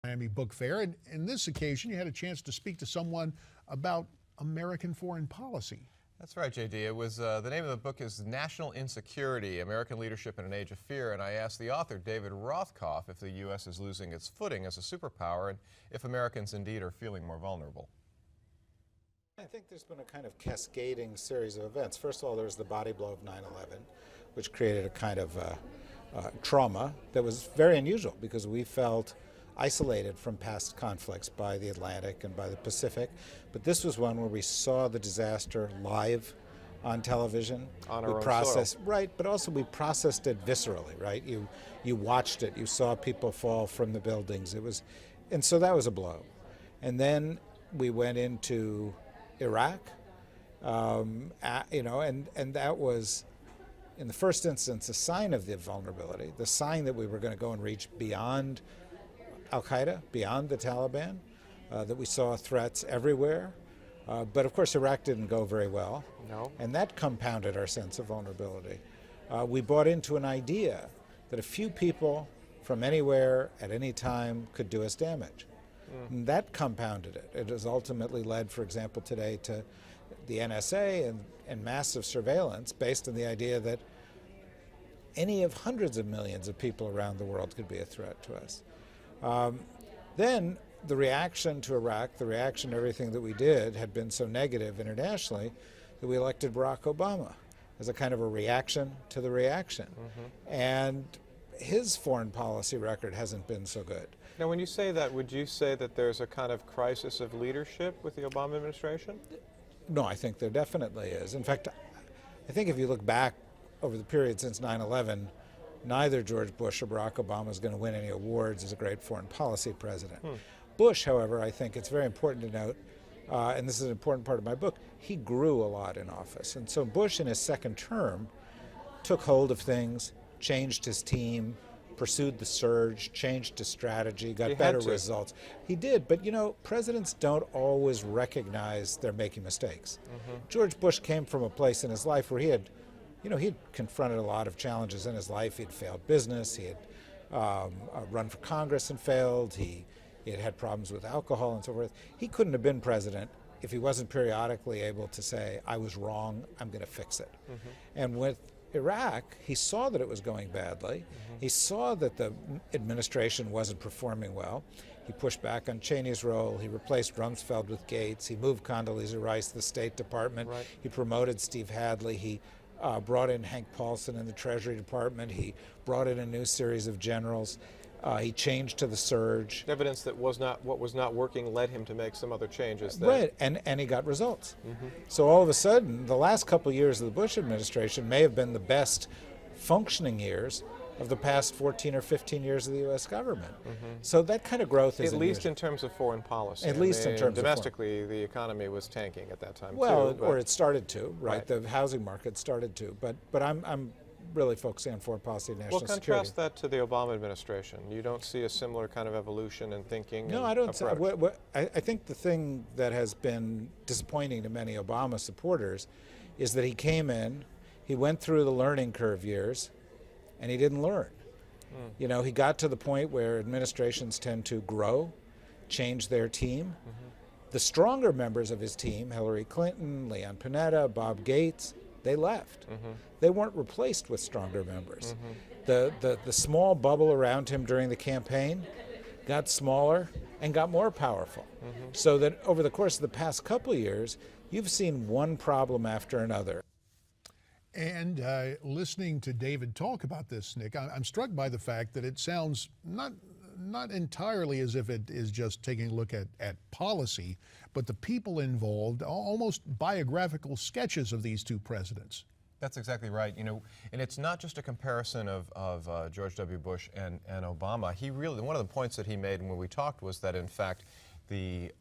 Miami Book Fair. And in this occasion, you had a chance to speak to someone about American foreign policy. That's right, JD. It was the name of the book is National Insecurity: American Leadership in an Age of Fear, and I asked the author, David Rothkopf, if the U.S. is losing its footing as a superpower and if Americans indeed are feeling more vulnerable. I think there's been a kind of cascading series of events. First of all, there was the body blow of 9/11, which created a kind of trauma that was very unusual because we felt isolated from past conflicts by the Atlantic and by the Pacific. But this was one where we saw the disaster live on television. On our own soil. Right, but also we processed it viscerally, right? You watched it, you saw people fall from the buildings. And so that was a blow. And then we went into Iraq, and that was, in the first instance, a sign of the vulnerability, the sign that we were going to go and reach beyond Al-Qaeda, beyond the Taliban, that we saw threats everywhere. But of course, Iraq didn't go very well. No. And that compounded our sense of vulnerability. We bought into an idea that a few people from anywhere at any time could do us damage. And that compounded it. It has ultimately led, for example, today to the NSA and massive surveillance based on the idea that any of hundreds of millions of people around the world could be a threat to us. Then the reaction to Iraq, the reaction to everything that we did had been so negative internationally that we elected Barack Obama as a kind of a reaction to the reaction. And his foreign policy record hasn't been so good. Now, when you say that, would you say that there's a kind of crisis of leadership with the Obama administration? No, I think there definitely is. In fact, I think if you look back over the period since 9/11, neither George Bush or Barack Obama is going to win any awards as a great foreign policy president. Bush, however, I think it's very important to note, and this is an important part of my book, he grew a lot in office. And so Bush in his second term took hold of things, changed his team, pursued the surge, changed his strategy, got better results. He did, but you know, presidents don't always recognize they're making mistakes. George Bush came from a place in his life where he had confronted a lot of challenges in his life. He'd failed business, he had run for Congress and failed, he had had problems with alcohol and so forth. He couldn't have been president if he wasn't periodically able to say, I was wrong, I'm going to fix it. And with Iraq, he saw that it was going badly. He saw that the administration wasn't performing well. He pushed back on Cheney's role. He replaced Rumsfeld with Gates. He moved Condoleezza Rice to the State Department. He promoted Steve Hadley. He brought in Hank Paulson in the Treasury Department. He brought in a new series of generals. He changed to the surge. Evidence that what was not working led him to make some other changes. Right, and he got results. So all of a sudden, the last couple of years of the Bush administration may have been the best functioning years of the past 14 or 15 years of the U.S. government. So that kind of growth is at least in terms of foreign policy. At least in terms of domestically, the economy was tanking at that time. Well, too, or it started to, right? The housing market started to, but I'm really focusing on foreign policy and national security. Well, contrast that to the Obama administration. You don't see a similar kind of evolution in thinking. No, I don't. I think the thing that has been disappointing to many Obama supporters is that he came in, he went through the learning curve years, and he didn't learn. You know, he got to the point where administrations tend to grow, change their team. The stronger members of his team, Hillary Clinton, Leon Panetta, Bob Gates, they left. They weren't replaced with stronger members. The small bubble around him during the campaign got smaller and got more powerful. So that over the course of the past couple of years, you've seen one problem after another. And listening to David talk about this, Nick, I'm struck by the fact that it sounds not entirely as if it is just taking a look at policy, but the people involved, almost biographical sketches of these two presidents. That's exactly right. You know, and it's not just a comparison of George W. Bush and Obama. He really, one of the points that he made when we talked was that in fact the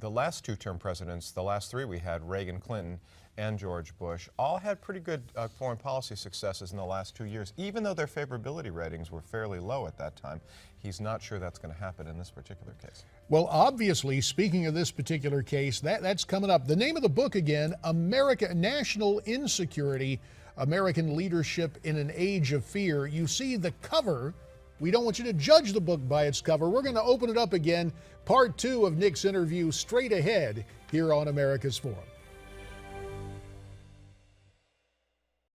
last two-term presidents, the last three we had, Reagan, Clinton, and George Bush, all had pretty good foreign policy successes in the last 2 years, even though their favorability ratings were fairly low at that time. He's not sure that's going to happen in this particular case. Well, obviously, speaking of this particular case, that's coming up. The name of the book again, National Insecurity, American Leadership in an Age of Fear. You see the cover We don't want you to judge the book by its cover. We're going to open it up again. Part 2 of Nick's interview straight ahead here on America's Forum.